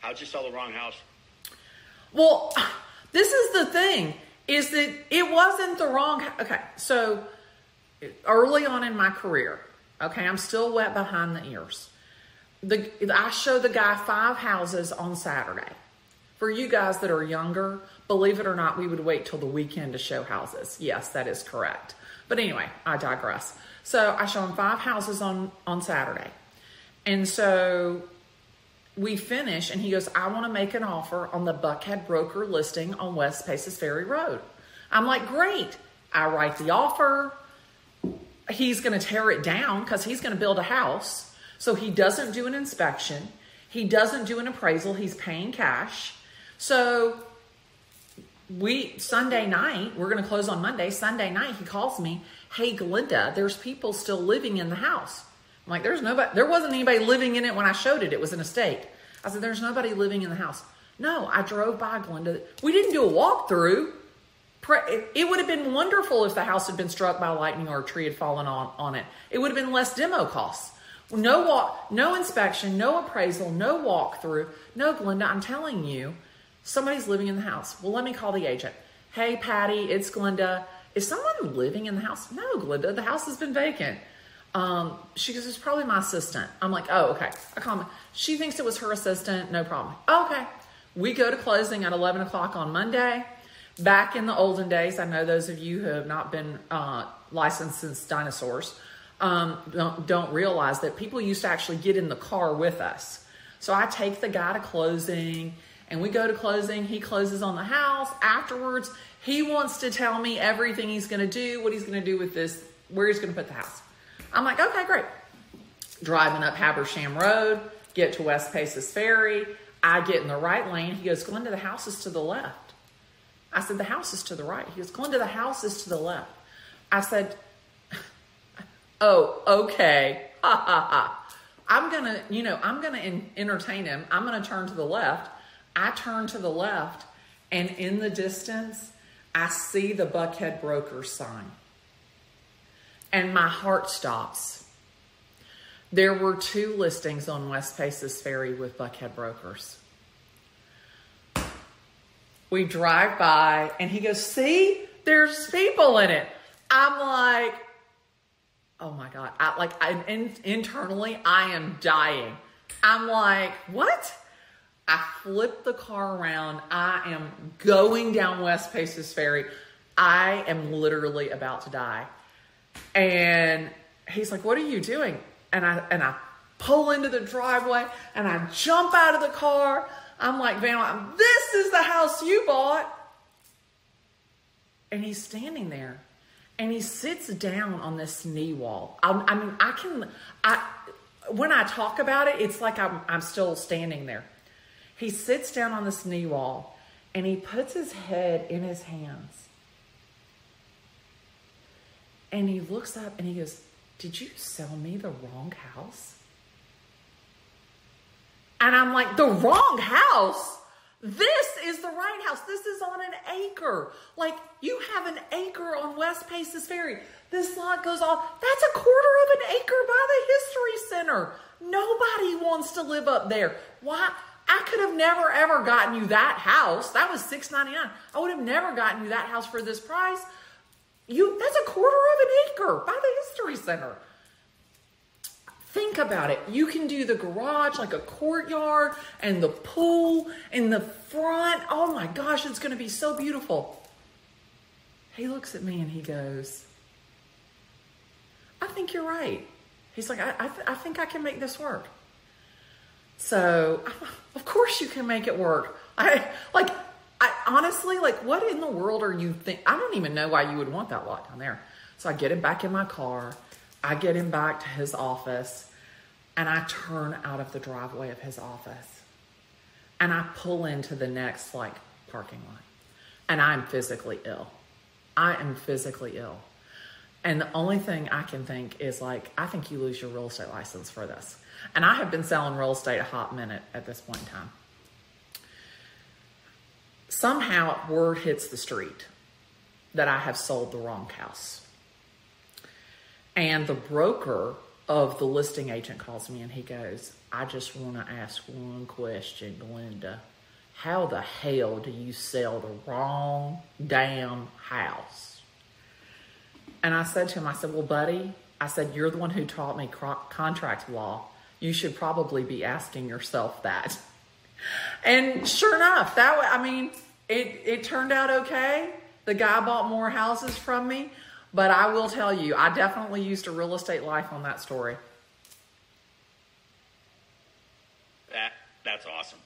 How'd you sell the wrong house? Well, this is the thing, is that it wasn't the wrong. Okay, so early on in my career, okay, I'm still wet behind the ears. I showed the guy 5 houses on Saturday. For you guys that are younger, believe it or not, we would wait till the weekend to show houses. Yes, that is correct. But anyway, I digress. So I show him 5 houses on Saturday. And so we finish, and he goes, I want to make an offer on the Buckhead Broker listing on West Paces Ferry Road. I'm like, great. I write the offer. He's going to tear it down because he's going to build a house. So he doesn't do an inspection. He doesn't do an appraisal. He's paying cash. So Sunday night, we're going to close on Monday. Sunday night, he calls me, hey, Glennda, there's people still living in the house. I'm like, there wasn't anybody living in it when I showed it. It was an estate. I said, there's nobody living in the house. No, I drove by, Glennda. We didn't do a walkthrough. It would have been wonderful if the house had been struck by lightning or a tree had fallen on it. It would have been less demo costs. No inspection, no appraisal, no walkthrough. No, Glennda, I'm telling you, somebody's living in the house. Well, let me call the agent. Hey, Patty, it's Glennda. Is someone living in the house? No, Glennda, the house has been vacant. She goes, it's probably my assistant. I'm like, oh, okay. I call me. She thinks it was her assistant. No problem. Okay. We go to closing at 11 o'clock on Monday. Back in the olden days, I know those of you who have not been licensed since dinosaurs don't realize that people used to actually get in the car with us. So I take the guy to closing, and we go to closing. He closes on the house. Afterwards, he wants to tell me everything he's going to do, what he's going to do with this, where he's going to put the house. I'm like, okay, great. Driving up Habersham Road, get to West Paces Ferry. I get in the right lane. He goes, Glennda, the house is to the left. I said, the house is to the right. He goes, Glennda, the house is to the left. I said, oh, okay. Ha, ha, ha. I'm going to entertain him. I'm going to turn to the left. I turn to the left, and in the distance, I see the Buckhead Broker sign. And my heart stops. There were 2 listings on West Paces Ferry with Buckhead Brokers. We drive by, and he goes, see, there's people in it. I'm like, oh my God. Internally, I am dying. I'm like, what? I flip the car around. I am going down West Paces Ferry. I am literally about to die. And he's like, what are you doing? And I pull into the driveway, and I jump out of the car. I'm like, Van, this is the house you bought. And he's standing there, and he sits down on this knee wall. When I talk about it, it's like I'm still standing there. He sits down on this knee wall, and he puts his head in his hands. And he looks up, and he goes, did you sell me the wrong house? And I'm like, the wrong house? This is the right house. This is on an acre. Like, you have an acre on West Paces Ferry. This lot goes off. That's a quarter of an acre by the History Center. Nobody wants to live up there. Why? I could have never, ever gotten you that house. That was $6.99. I would have never gotten you that house for this price. That's a quarter of an acre by the History Center. Think about it. You can do the garage like a courtyard and the pool in the front. Oh my gosh, it's going to be so beautiful. He looks at me and he goes, I think you're right. He's like, I think I can make this work. So, of course you can make it work. Honestly, what in the world are you think? I don't even know why you would want that lot down there. So I get him back in my car. I get him back to his office, and I turn out of the driveway of his office, and I pull into the next parking lot, and I'm physically ill. I am physically ill. And the only thing I can think is I think you lose your real estate license for this. And I have been selling real estate a hot minute at this point in time. Somehow word hits the street that I have sold the wrong house. And the broker of the listing agent calls me and he goes, I just want to ask one question, Glenda. How the hell do you sell the wrong damn house? And I said to him, I said, well, buddy, I said, you're the one who taught me contract law. You should probably be asking yourself that. And sure enough, it turned out okay. The guy bought more houses from me. But I will tell you, I definitely used a real estate life on that story. That's awesome.